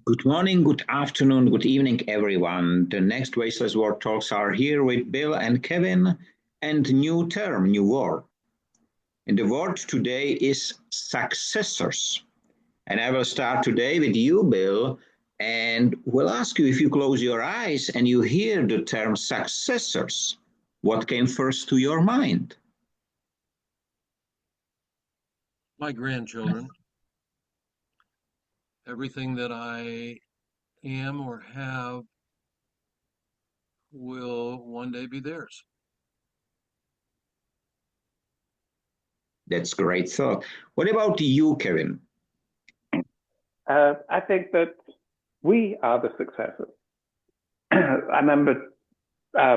Good morning, good afternoon, good evening, everyone. The next Wasteless World Talks are here with Bill and Kevin, and new term, new word. And the word today is successors. And I will start today with you, Bill, and will ask you if you close your eyes and you hear the term successors, what came first to your mind? My grandchildren. Everything that I am or have will one day be theirs. That's great thought. What about you, Kevin? I think that we are the successors. I remember, I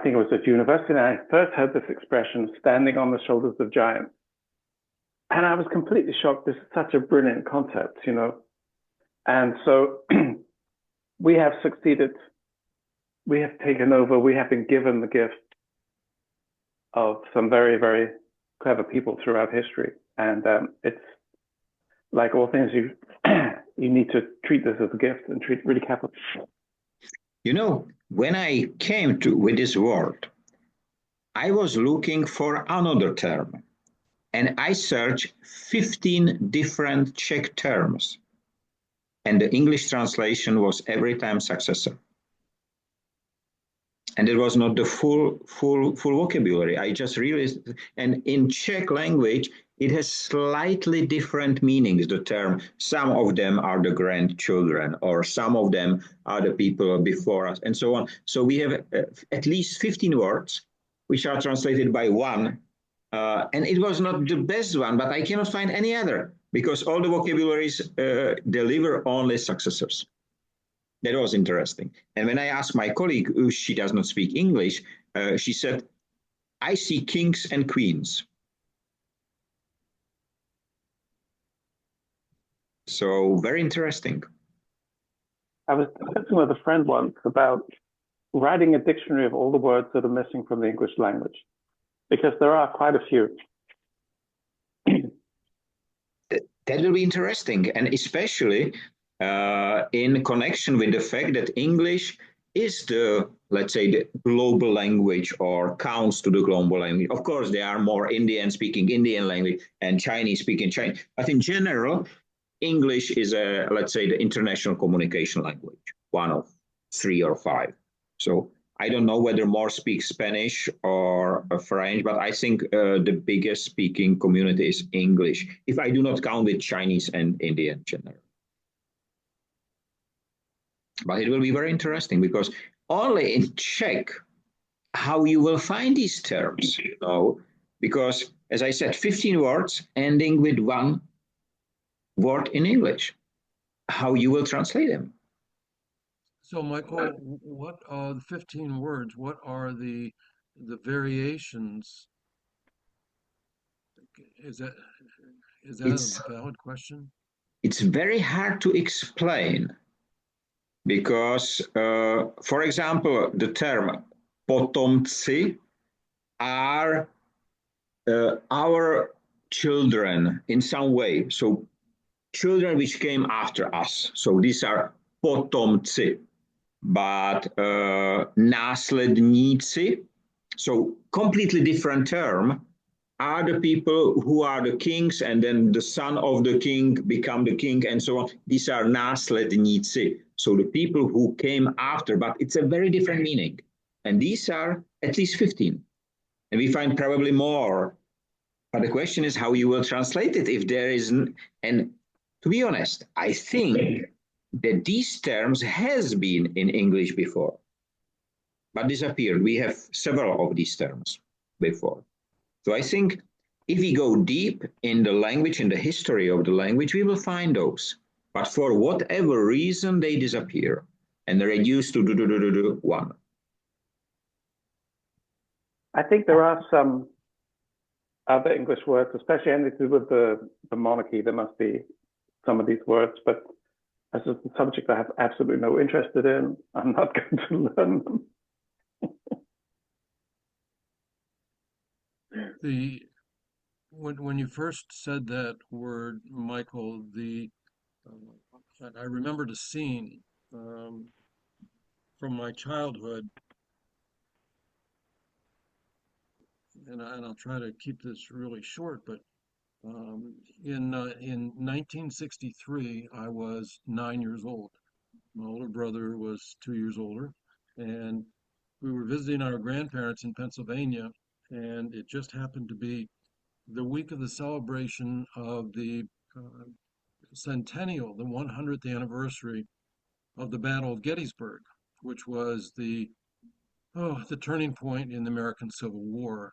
think it was at university, and I first heard this expression, standing on the shoulders of giants. And I was completely shocked. This is such a brilliant concept, you know. And so we have succeeded. We have taken over. We have been given the gift of some very, very clever people throughout history. And it's like all things, you need to treat this as a gift and treat it really carefully. You know, when I came with this word, I was looking for another term, and I searched 15 different Czech terms, and the English translation was every time successor. And it was not the full vocabulary. I just realized, and in Czech language, it has slightly different meanings, the term. Some of them are the grandchildren, or some of them are the people before us, and so on. So we have at least 15 words, which are translated by one. And it was not the best one, but I cannot find any other, because all the vocabularies deliver only successors. That was interesting. And when I asked my colleague, she does not speak English, she said, I see kings and queens. So very interesting. I was discussing with a friend once about writing a dictionary of all the words that are missing from the English language, because there are quite a few. That will be interesting, and especially in connection with the fact that English is the, let's say, the global language, or counts to the global language. Of course, there are more Indians speaking Indian language and Chinese speaking Chinese, but in general, English is let's say, the international communication language, one of 3 or 5. So I don't know whether more speak Spanish or French, but I think the biggest speaking community is English, if I do not count with Chinese and Indian in general. But it will be very interesting, because only in Czech how you will find these terms, you know, because as I said, 15 words ending with one word in English, how you will translate them. So, Michael, what are the 15 words? What are the variations? Is that a valid question? It's very hard to explain, because, for example, the term potomci are our children in some way. So children which came after us. So these are potomci. But následníci, so completely different term, are the people who are the kings, and then the son of the king become the king, and so on. These are následníci, so the people who came after, but it's a very different meaning. And these are at least 15. And we find probably more. But the question is how you will translate it if there isn't. And to be honest, I think that these terms has been in English before, but disappeared. We have several of these terms before. So I think if we go deep in the language, in the history of the language, we will find those. But for whatever reason, they disappear and they're reduced to one. I think there are some other English words, especially anything to do with the monarchy. There must be some of these words, but as a subject I have absolutely no interest in, I'm not going to learn them. When you first said that word, Michael, the I remembered a scene from my childhood, and I'll try to keep this really short, but in 1963, I was 9 years old. My older brother was 2 years older, and we were visiting our grandparents in Pennsylvania, and it just happened to be the week of the celebration of the uh, centennial, the 100th anniversary of the Battle of Gettysburg, which was the turning point in the American Civil War.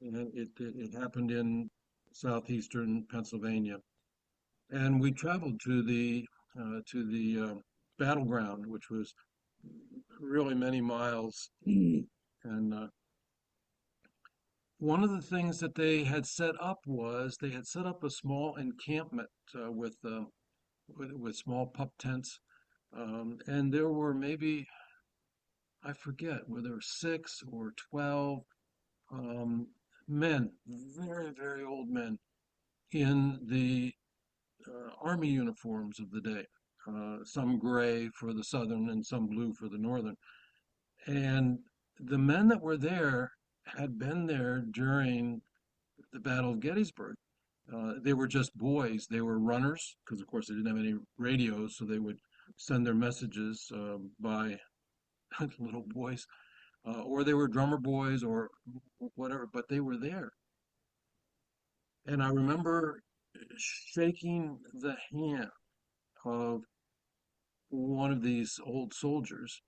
And it happened in southeastern Pennsylvania. And we traveled to the battleground, which was really many miles. And one of the things that they had set up was they had set up a small encampment with small pup tents, and there were maybe, I forget whether there were 6 or 12 um, men, very, very old men, in the army uniforms of the day, some gray for the southern and some blue for the northern. And the men that were there had been there during the Battle of Gettysburg. They were just boys. They were runners because, of course, they didn't have any radios, so they would send their messages by little boys, or they were drummer boys or whatever, but they were there. And I remember shaking the hand of one of these old soldiers,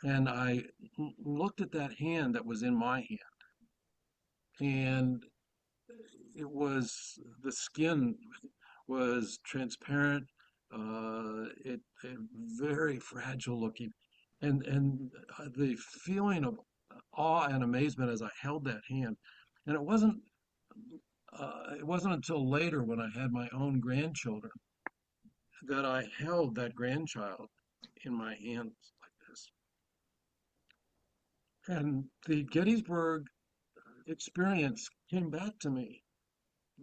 and I looked at that hand that was in my hand, and it was the skin was transparent, it very fragile looking, and the feeling of awe and amazement as I held that hand, and it wasn't until later when I had my own grandchildren that I held that grandchild in my hands like this. And the Gettysburg experience came back to me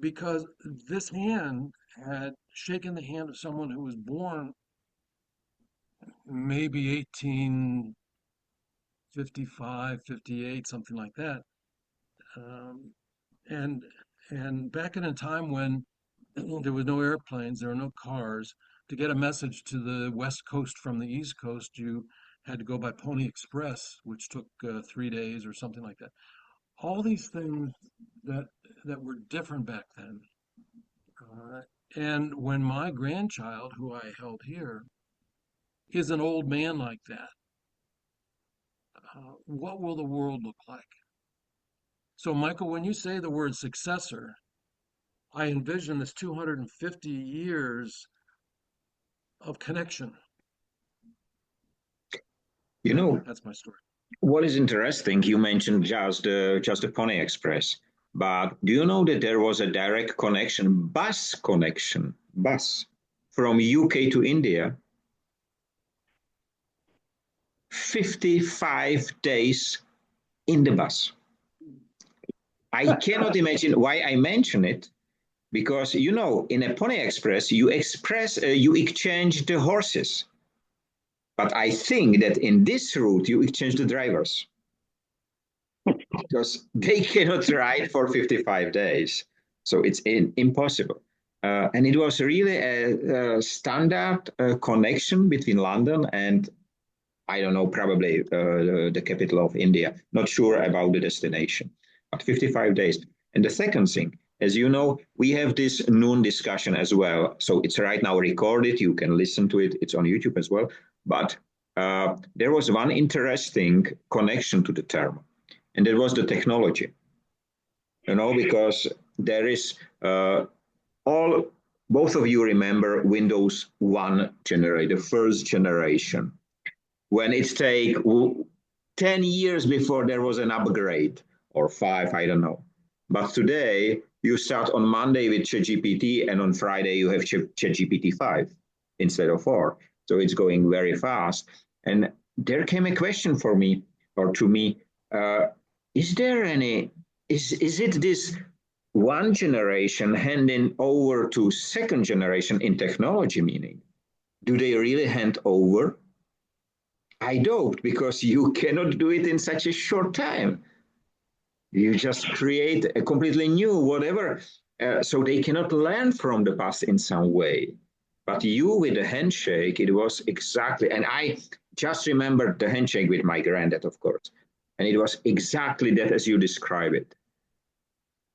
because this hand had shaken the hand of someone who was born maybe 1855, 58, something like that. Um, and and back in a time when there was no airplanes, there were no cars. To get a message to the West Coast from the East Coast, you had to go by Pony Express, which took 3 days or something like that. All these things that that were different back then. Uh, and when my grandchild, who I held here, is an old man like that, what will the world look like? So, Michael, when you say the word successor, I envision this 250 years of connection. You know, That's my story. what is interesting, you mentioned just the Pony Express, but do you know that there was a direct connection, bus from UK to India, 55 days in the bus. I cannot imagine why I mention it, because you know, in a Pony Express, you exchange the horses. But I think that in this route, you exchange the drivers because they cannot ride for 55 days. So it's impossible. And it was really a standard connection between London and, I don't know, probably the capital of India. Not sure about the destination, but 55 days. And the second thing, as you know, we have this noon discussion as well. So it's right now recorded. You can listen to it. It's on YouTube as well. But there was one interesting connection to the term, and that was the technology. You know, because there is both of you remember Windows 1 generation, the first generation, when it take 10 years before there was an upgrade, or 5, I don't know. But today, you start on Monday with ChatGPT, and on Friday, you have ChatGPT 5 instead of 4. So it's going very fast. And there came a question for me, or to me, is it this one generation handing over to second generation in technology, meaning, do they really hand over? I doubt, because you cannot do it in such a short time. You just create a completely new whatever, so they cannot learn from the past in some way. But you with the handshake, it was exactly, and I just remembered the handshake with my granddad, of course, and it was exactly that as you describe it.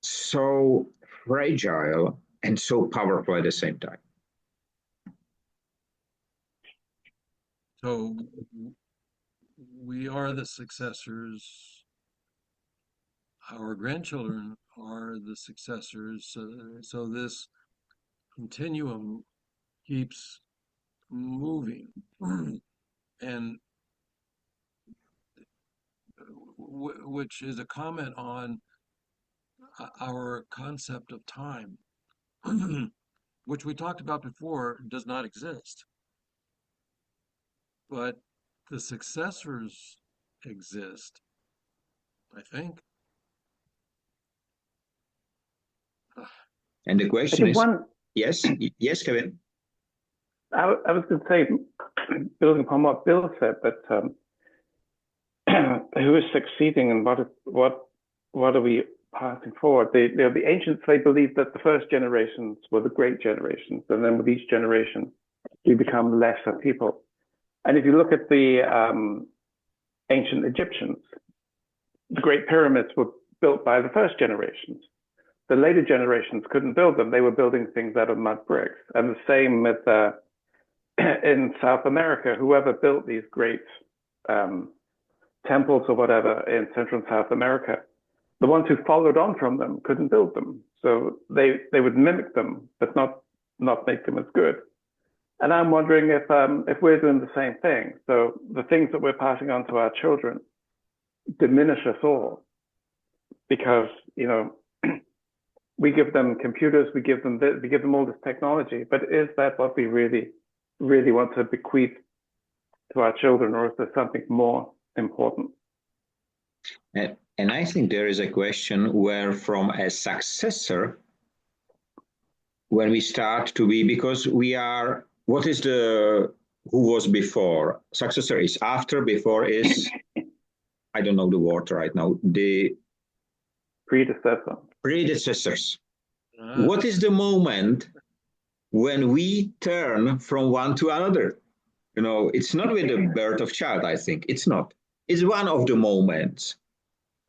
So fragile and so powerful at the same time. So we are the successors. Our grandchildren are the successors. So this continuum keeps moving. And which is a comment on our concept of time, which we talked about before, does not exist. But the successors exist, I think. And the question is, yes, yes, Kevin. I was going to say, building upon what Bill said, that who is succeeding and what are we passing forward? The ancients, they believed that the first generations were the great generations, and then with each generation, we become lesser people. And if you look at the ancient Egyptians, the Great Pyramids were built by the first generations. The later generations couldn't build them. They were building things out of mud bricks. And the same with in South America, whoever built these great temples or whatever in Central and South America, the ones who followed on from them couldn't build them. So they would mimic them, but not make them as good. And I'm wondering if we're doing the same thing. So the things that we're passing on to our children diminish us all, because, you know, we give them computers, we give them all this technology, but is that what we really want to bequeath to our children, or is there something more important? And I think there is a question where, from a successor, when we start to be, because we are, what is who was before? Successor is after, before is, I don't know the word right now, the predecessors. What is the moment when we turn from one to another? You know, it's not with the birth of child, I think. It's not. It's one of the moments.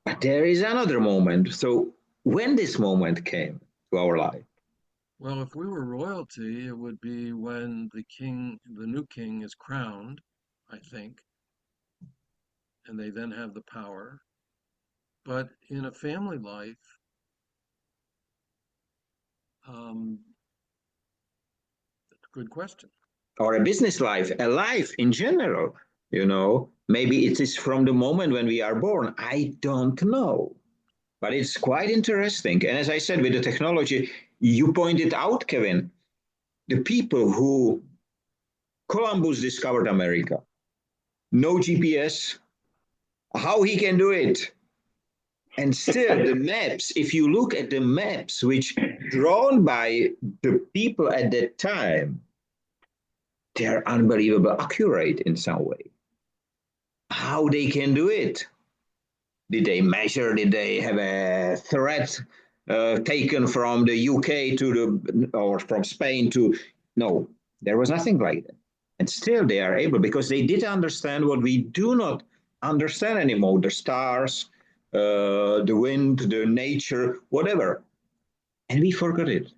But there is another moment. So when this moment came to our life? Well, if we were royalty, it would be when the new king is crowned, I think, and they then have the power. But in a family life, that's a good question. Or a business life, a life in general, you know, maybe it is from the moment when we are born. I don't know. But it's quite interesting. And as I said, with the technology, you pointed out, Kevin, the people who Columbus discovered America, no GPS, how he can do it. And still the maps, if you look at the maps, which drawn by the people at that time, they're unbelievably accurate in some way. How they can do it? Did they measure? Did they have a threat taken from the UK or from Spain to? No, there was nothing like that. And still they are able, because they did understand what we do not understand anymore: the stars, the wind, the nature, whatever. And we forgot it.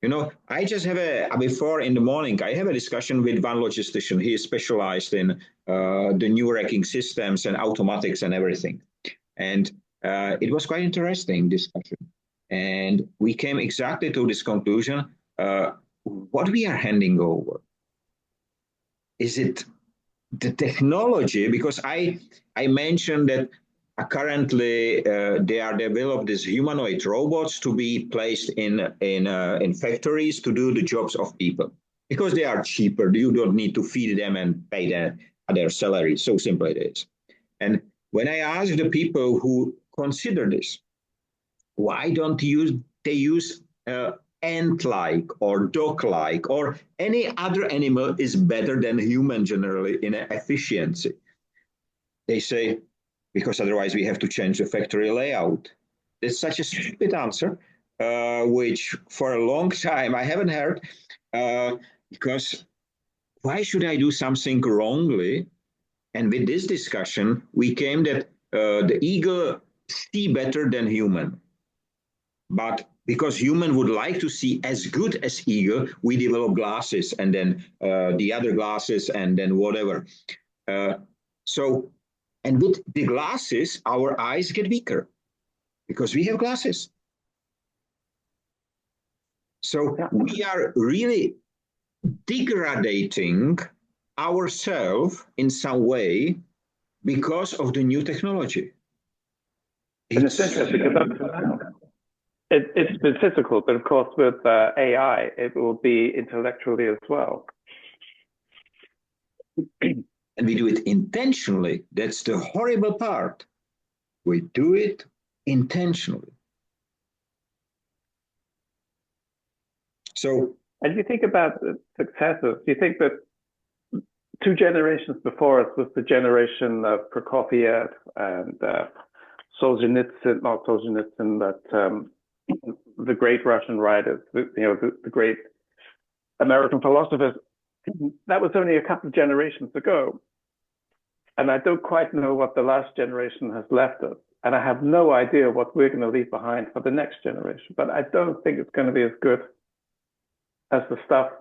You know, I just have before in the morning, I have a discussion with one logistician. He is specialized in the new racking systems and automatics and everything. And it was quite interesting discussion. And we came exactly to this conclusion. What we are handing over, is it the technology? Because I mentioned that currently they are developed these humanoid robots to be placed in factories to do the jobs of people, because they are cheaper. You don't need to feed them and pay their salary. So simple it is. And when I asked the people who consider this, Why don't they use ant-like or dog-like or any other animal is better than human generally in efficiency? They say, because otherwise we have to change the factory layout. It's such a stupid answer, which for a long time I haven't heard, because why should I do something wrongly? And with this discussion, we came that the eagle see better than human. But because human would like to see as good as eagle, we develop glasses and then the other glasses and then whatever. So, and with the glasses, our eyes get weaker because we have glasses. So we are really degrading ourselves in some way because of the new technology. It's interesting because it's been physical, but of course with AI, it will be intellectually as well. And we do it intentionally. That's the horrible part. We do it intentionally. So, and you think about the successors, you think that 2 generations before us was the generation of Prokofiev and Solzhenitsyn, not Solzhenitsyn, but the great Russian writers, the great American philosophers. That was only a couple of generations ago. And I don't quite know what the last generation has left us. And I have no idea what we're going to leave behind for the next generation. But I don't think it's going to be as good as the stuff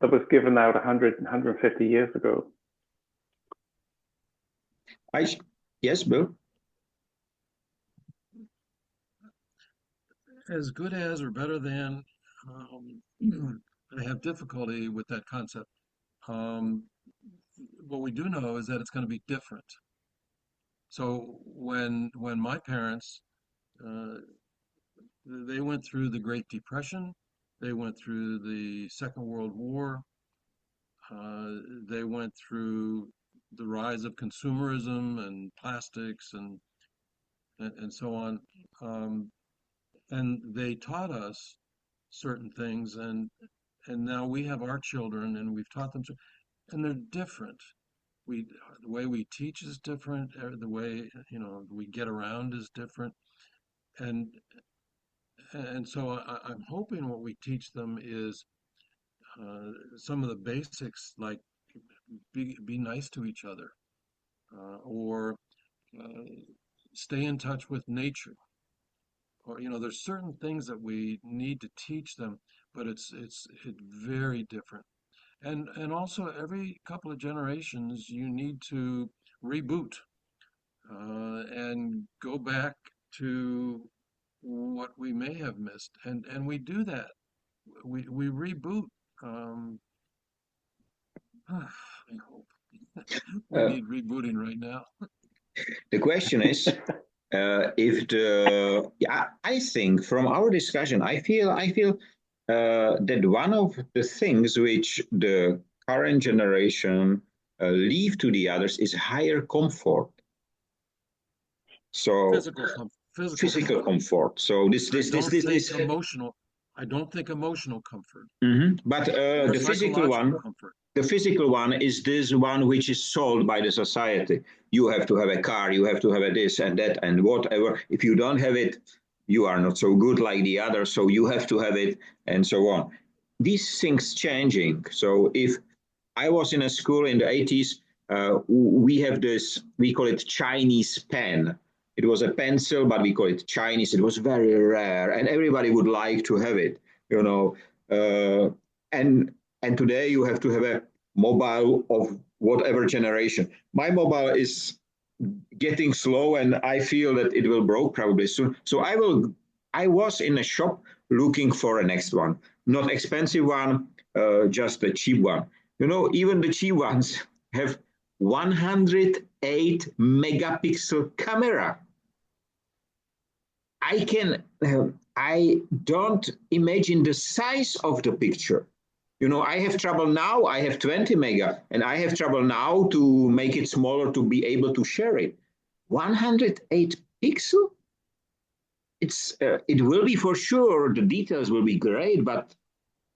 that was given out 100 and 150 years ago. Yes, Bill? As good as or better than, I have difficulty with that concept. What we do know is that it's going to be different. So when my parents, they went through the Great Depression, they went through the Second World War, they went through the rise of consumerism and plastics and so on, and they taught us certain things, and now we have our children and we've taught them, and they're different. The way we teach is different. The way we get around is different, and so I'm hoping what we teach them is some of the basics, like be nice to each other, or stay in touch with nature, or there's certain things that we need to teach them, but it's very different. And also every couple of generations you need to reboot and go back to what we may have missed, and we do that. We reboot. I hope we need rebooting right now. The question is, I think from our discussion, I feel that one of the things which the current generation leave to the others is higher comfort. So physical comfort. So this emotional. I don't think emotional comfort. But the physical one. Comfort. The physical one is this one which is sold by the society. You have to have a car, you have to have a this and that and whatever. If you don't have it, you are not so good like the others, so you have to have it, and so on. These things changing. So if I was in a school in the 80s, we have this, we call it Chinese pen. It was a pencil, but we call it Chinese. It was very rare, and everybody would like to have it, and today you have to have a mobile of whatever generation. My mobile is getting slow, and I feel that it will break probably soon. So I was in a shop looking for a next one, not expensive one, just a cheap one. Even the cheap ones have 108 megapixel camera. I don't imagine the size of the picture. I have trouble now, I have 20 mega, and I have trouble now to make it smaller to be able to share it. 108 pixel? it will be for sure, the details will be great, but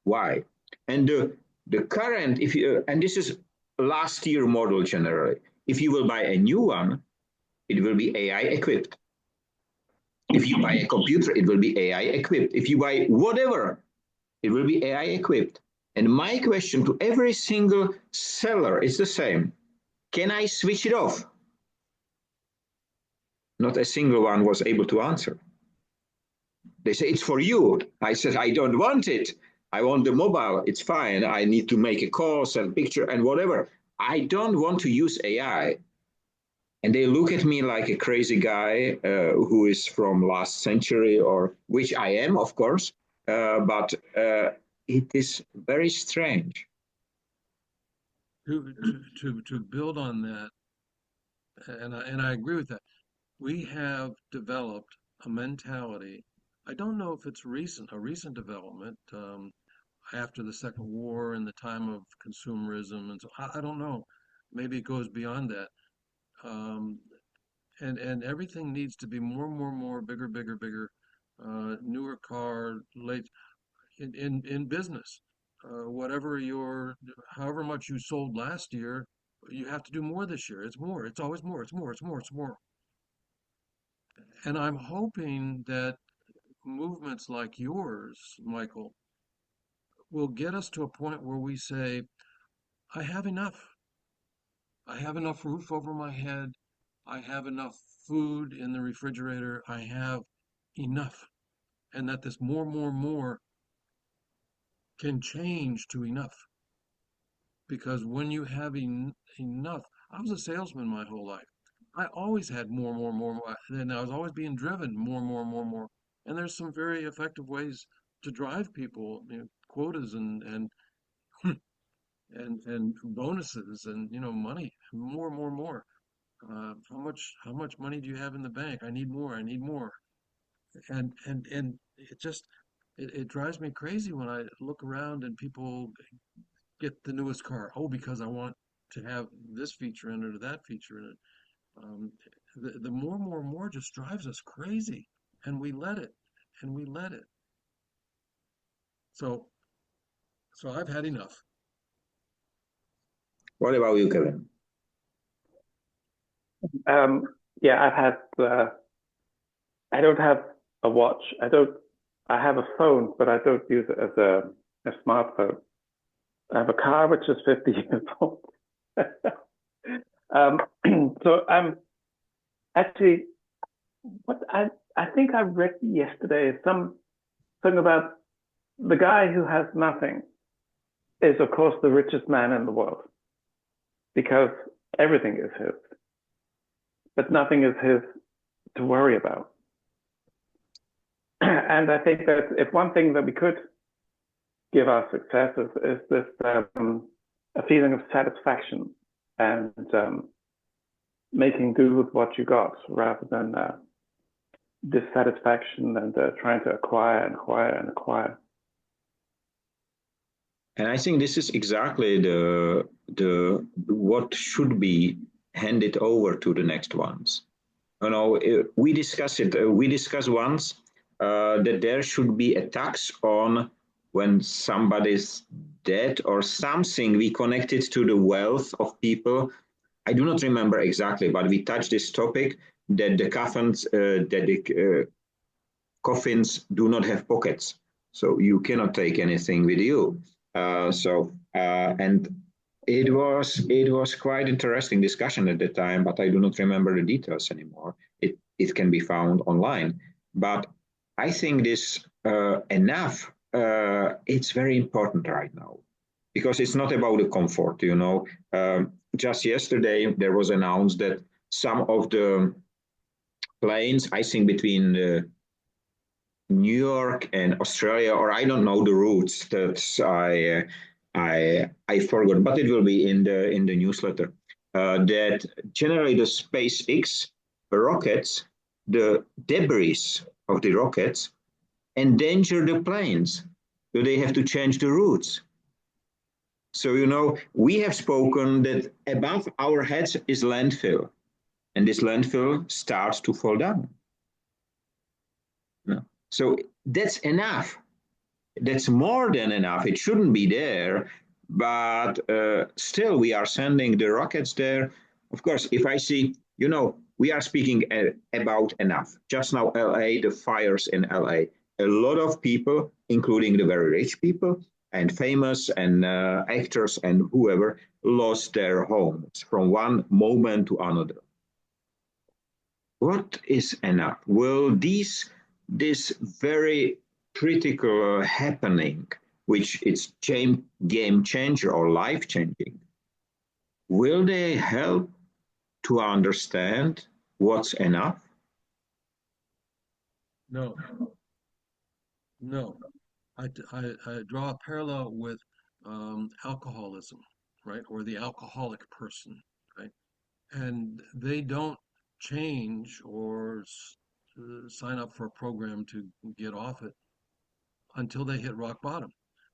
why? And the current, if you, and this is last year model generally, if you will buy a new one, it will be AI equipped. If you buy a computer, it will be AI equipped. If you buy whatever, it will be AI equipped. And my question to every single seller is the same. Can I switch it off? Not a single one was able to answer. They say, it's for you. I said, I don't want it. I want the mobile. It's fine. I need to make a call, send picture and whatever. I don't want to use AI. And they look at me like a crazy guy who is from last century, or which I am, of course. But it is very strange. To build on that, and I agree with that. We have developed a mentality. I don't know if it's a recent development after the Second War and the time of consumerism, and so I don't know. Maybe it goes beyond that. And everything needs to be more, bigger, bigger, newer car, late in business. However much you sold last year, you have to do more this year. It's more. It's always more. It's more. And I'm hoping that movements like yours, Michael, will get us to a point where we say, I have enough. I have enough roof over my head. I have enough food in the refrigerator. I have enough. And that this more can change to enough. Because when you have enough, I was a salesman my whole life. I always had more. And I was always being driven more. And there's some very effective ways to drive people, quotas and and bonuses and money, more. How much money do you have in the bank? I need more. And it drives me crazy when I look around and people get the newest car. Oh, because I want to have this feature in it or that feature in it. The more just drives us crazy, and we let it. So I've had enough. What about you, Kevin? Yeah, I've had. I don't have a watch. I have a phone, but I don't use it as a smartphone. I have a car which is 50 years old. So I'm actually what I think I read yesterday something about the guy who has nothing is of course the richest man in the world because everything is his, but nothing is his to worry about. And I think that if one thing that we could give our successors is this a feeling of satisfaction and making do with what you got rather than dissatisfaction and trying to acquire. And I think this is exactly the what should be handed over to the next ones. We discussed it. We discussed once that there should be a tax on when somebody's dead or something. We connected to the wealth of people. I do not remember exactly, but we touched this topic that the coffins do not have pockets, so you cannot take anything with you. And it was quite interesting discussion at the time, but I do not remember the details anymore. It can be found online, but I think this enough. It's very important right now because it's not about the comfort. Just yesterday there was announced that some of the planes, I think between New York and Australia, or I don't know the routes that I forgot, but it will be in the newsletter. That generally the SpaceX rockets, the debris of the rockets endanger the planes, so they have to change the routes. So we have spoken that above our heads is landfill, and this landfill starts to fall down. No. So that's enough. That's more than enough. It shouldn't be there, but still we are sending the rockets there. Of course, if I see, we are speaking about enough. Just now, LA, the fires in LA. A lot of people, including the very rich people and famous and actors and whoever, lost their homes from one moment to another. What is enough? Will this very critical happening, which is game changer or life changing, will they help to understand what's enough? No, no. I draw a parallel with alcoholism, right? Or the alcoholic person, right? And they don't change or sign up for a program to get off it until they hit rock bottom.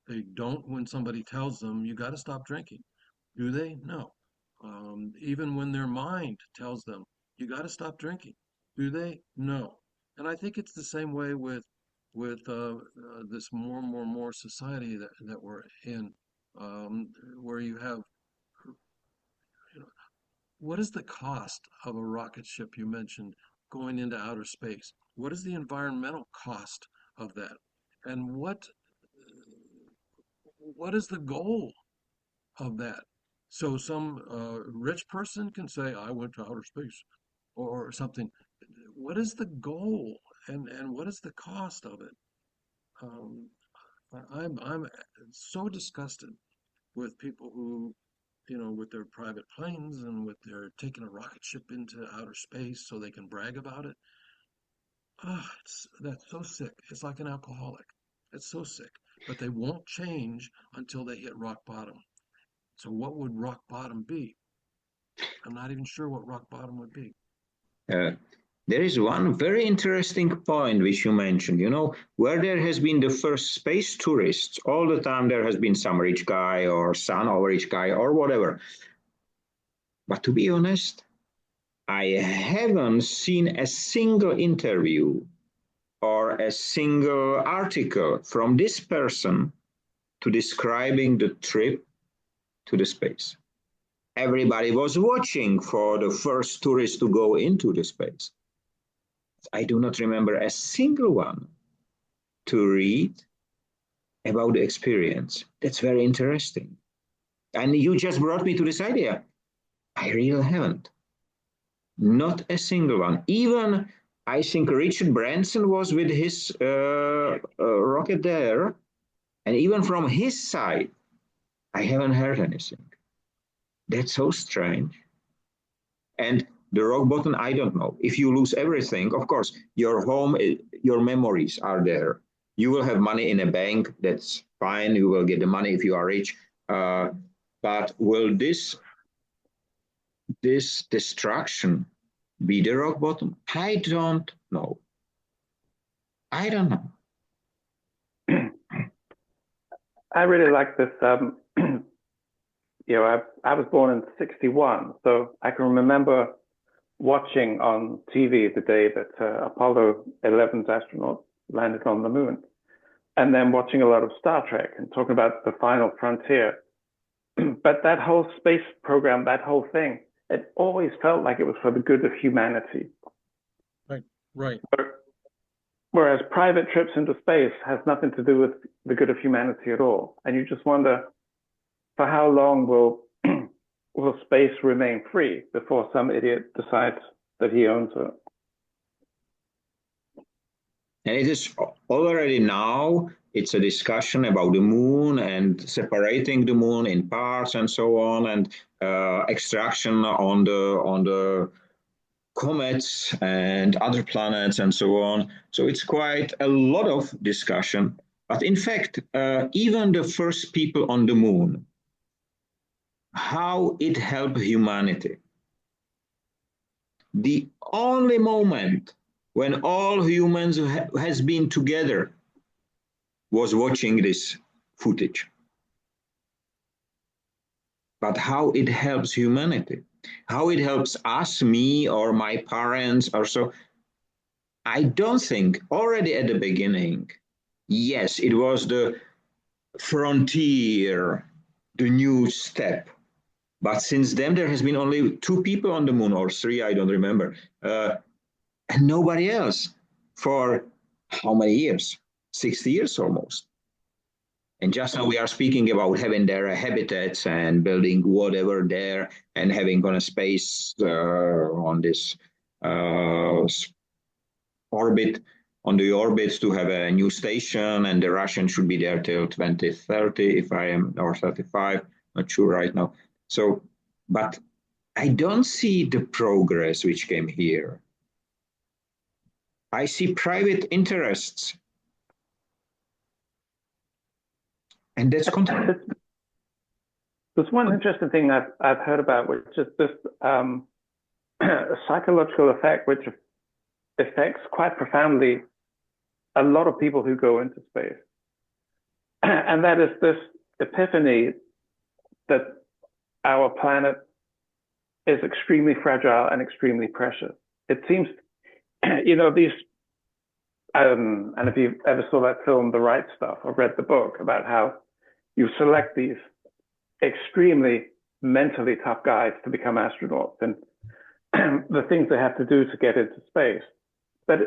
They don't when somebody tells them, you got to stop drinking. Do they? No. Even when their mind tells them, you got to stop drinking. Do they? No. And I think it's the same way with this more society that we're in, where you have, you know, what is the cost of a rocket ship you mentioned going into outer space? What is the environmental cost of that? And what is the goal of that? So some rich person can say, I went to outer space or something. What is the goal and what is the cost of it? Um, I'm so disgusted with people who, with their private planes and with their taking a rocket ship into outer space so they can brag about it. Ah, that's so sick. It's like an alcoholic. It's so sick. But they won't change until they hit rock bottom. So what would rock bottom be? I'm not even sure what rock bottom would be. Uh, there is one very interesting point which you mentioned, where there has been the first space tourists, all the time there has been some rich guy or son of a rich guy or whatever. But to be honest, I haven't seen a single interview or a single article from this person to describing the trip to the space. Everybody was watching for the first tourist to go into the space. I do not remember a single one to read about the experience. That's very interesting. And you just brought me to this idea. I really haven't. Not a single one. Even I think Richard Branson was with his rocket there. And even from his side, I haven't heard anything. That's so strange. And the rock bottom, I don't know. If you lose everything, of course, your home, your memories are there. You will have money in a bank. That's fine. You will get the money if you are rich. But will this destruction be the rock bottom? I don't know. I don't know. I really like this. I was born in '61, so I can remember watching on TV the day that Apollo 11's astronauts landed on the moon, and then watching a lot of Star Trek and talking about the final frontier. But that whole space program, that whole thing, it always felt like it was for the good of humanity. Right. Whereas private trips into space has nothing to do with the good of humanity at all. And you just wonder, for how long will space remain free before some idiot decides that he owns it? And it is already now, it's a discussion about the moon and separating the moon in parts and so on, and extraction on the comets and other planets and so on. So it's quite a lot of discussion. But in fact, even the first people on the moon, how it helped humanity. The only moment when all humans has been together was watching this footage. But how it helps humanity, how it helps us, me or my parents or so, I don't think already at the beginning, yes, it was the frontier, the new step. But since then, there has been only two people on the moon, or three, I don't remember, and nobody else for how many years? 60 years almost. And just now we are speaking about having their habitats and building whatever there and having on a space on this uh, orbit, on the orbit to have a new station, and the Russian should be there till 2030, if I am, or 35, not sure right now. So, but I don't see the progress which came here. I see private interests, and that's content. There's one interesting thing I've heard about, which is this psychological effect, which affects quite profoundly a lot of people who go into space. And that is this epiphany that our planet is extremely fragile and extremely precious. It seems, these, and if you ever saw that film, The Right Stuff, or read the book about how you select these extremely mentally tough guys to become astronauts and the things they have to do to get into space. But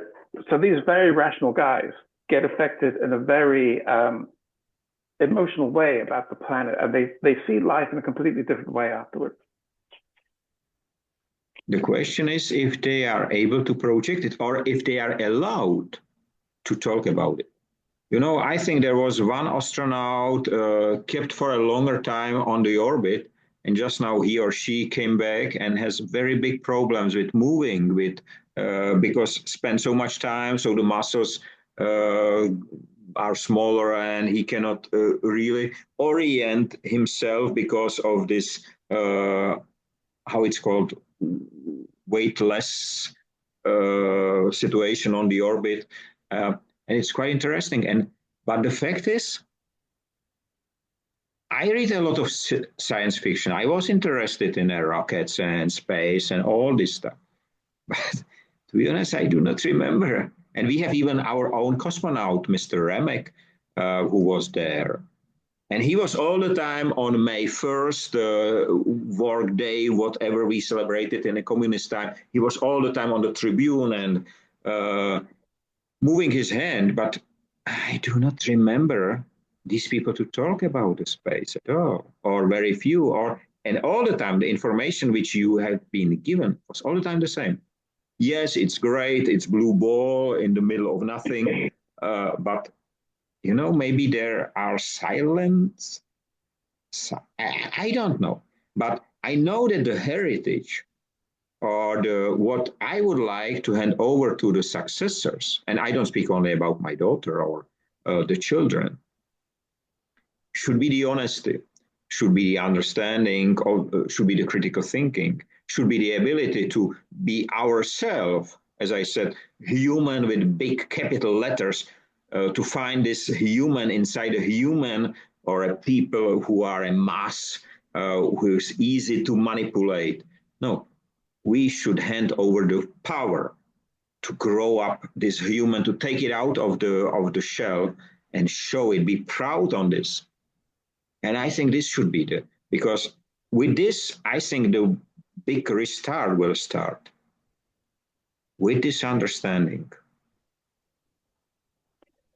so these very rational guys get affected in a very emotional way about the planet, and they see life in a completely different way afterwards. The question is if they are able to project it or if they are allowed to talk about it. I think there was one astronaut kept for a longer time on the orbit, and just now he or she came back and has very big problems with moving, because spent so much time, so the muscles are smaller, and he cannot really orient himself because of this, how it's called, weightless situation on the orbit. And it's quite interesting. But the fact is, I read a lot of science fiction. I was interested in rockets and space and all this stuff. But to be honest, I do not remember. And we have even our own cosmonaut, Mr. Remek, who was there. And he was all the time on May 1st, work day, whatever we celebrated in a communist time. He was all the time on the tribune and moving his hand, but I do not remember these people to talk about the space at all, or very few, and all the time the information which you have been given was all the time the same. Yes, it's great, it's blue ball in the middle of nothing, but maybe there are silence. I don't know, but I know that the heritage or what I would like to hand over to the successors, and I don't speak only about my daughter or the children, should be the honesty, should be the understanding, should be the critical thinking, should be the ability to be ourselves, as I said, human with big capital letters, to find this human inside a human, or a people who are a mass, who is easy to manipulate. No, we should hand over the power to grow up this human, to take it out of the shell and show it, be proud on this. And I think this should be because with this, I think the big restart will start with this understanding.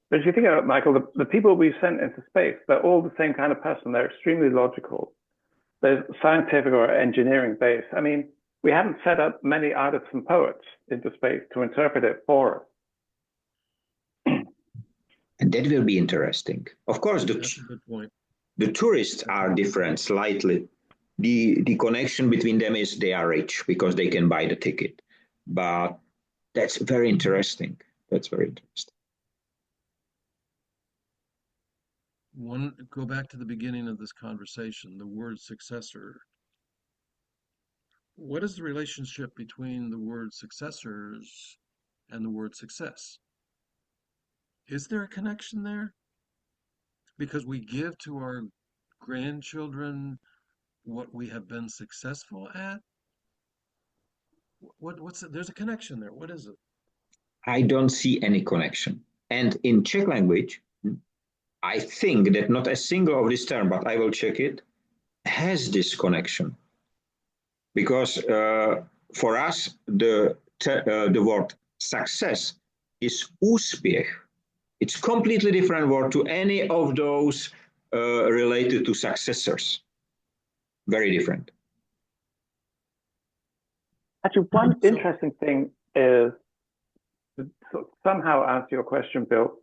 But if you think about it, Michael, the people we sent into space, they're all the same kind of person. They're extremely logical. They're scientific or engineering based. I mean, we haven't set up many artists and poets into space to interpret it for us. And that will be interesting. Of course, That's a good point. The tourists are different slightly. The connection between them is they are rich because they can buy the ticket. But that's very interesting. That's very interesting. Go back to the beginning of this conversation, the word successor. What is the relationship between the word successors and the word success? Is there a connection there? Because we give to our grandchildren what we have been successful at? There's a connection there. What is it? I don't see any connection. And in Czech language, I think that not a single of this term, but I will check it, has this connection. Because for us, the word success is úspěch. It's completely different word to any of those related to successors. Very different. Actually, one interesting thing is, to somehow answer your question, Bill,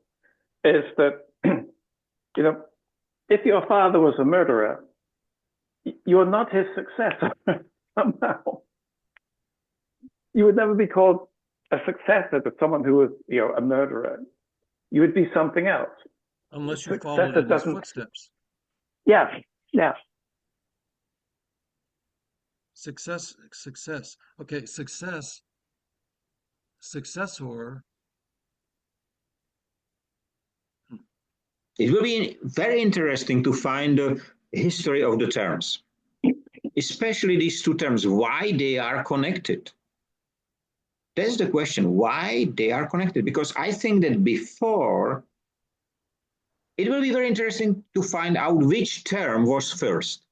is that, you know, if your father was a murderer, you're not his successor somehow. You would never be called a successor to someone who was, you know, a murderer. You would be something else. Unless you followed in his footsteps. Yeah, yeah. Success. Okay, successor. It will be very interesting to find the history of the terms, especially these two terms, why they are connected. That's the question, why they are connected. Because I think that before, it will be very interesting to find out which term was first,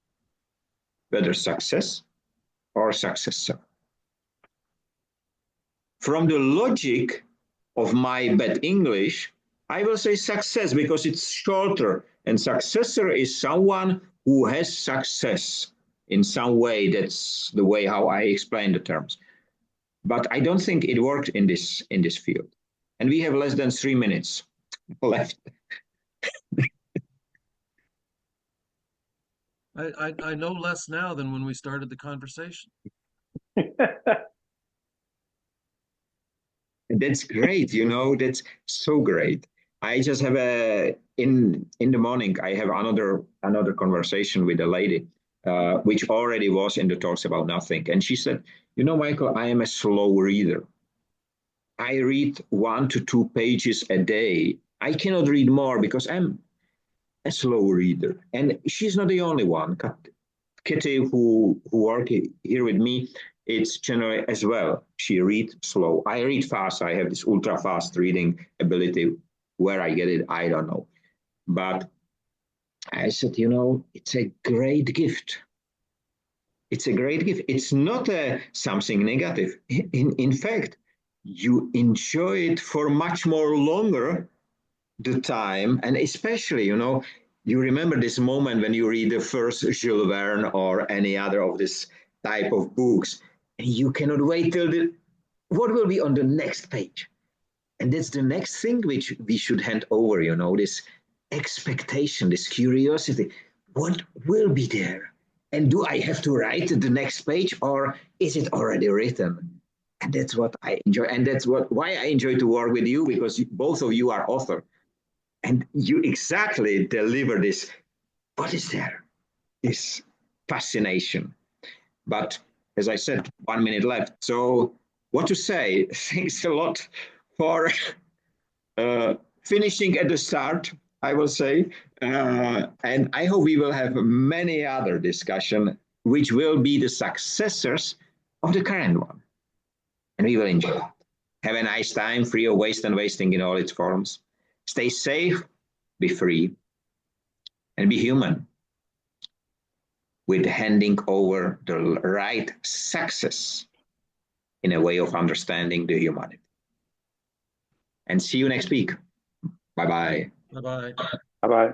whether success or successor. From the logic of my bad English, I will say success because it's shorter, and successor is someone who has success in some way. That's the way how I explain the terms. But I don't think it worked in this field. And we have less than 3 minutes left. I know less now than when we started the conversation. That's great, you know, that's so great. I just have in the morning, I have another conversation with a lady, which already was in the talks about nothing. And she said, you know, Michael, I am a slow reader. I read 1 to 2 pages a day. I cannot read more because I'm a slow reader. And she's not the only one. Kitty, who work here with me, it's generally as well. She reads slow. I read fast. I have this ultra fast reading ability. Where I get it, I don't know. But I said, you know, it's a great gift. It's a great gift. It's not something negative. In fact, you enjoy it for much more longer the time, and especially, you know, you remember this moment when you read the first Jules Verne or any other of this type of books, and you cannot wait till what will be on the next page. And that's the next thing which we should hand over, you know, this expectation, this curiosity. What will be there? And do I have to write the next page, or is it already written? And that's what I enjoy. And that's why I enjoy to work with you, because both of you are authors. And you exactly deliver this, what is there? This fascination. But as I said, 1 minute left. So what to say? Thanks a lot for finishing at the start, I will say. And I hope we will have many other discussion, which will be the successors of the current one. And we will enjoy it. Have a nice time, free of waste and wasting in all its forms. Stay safe, be free, and be human, with handing over the right success in a way of understanding the humanity. And see you next week. Bye-bye. Bye-bye. Bye-bye.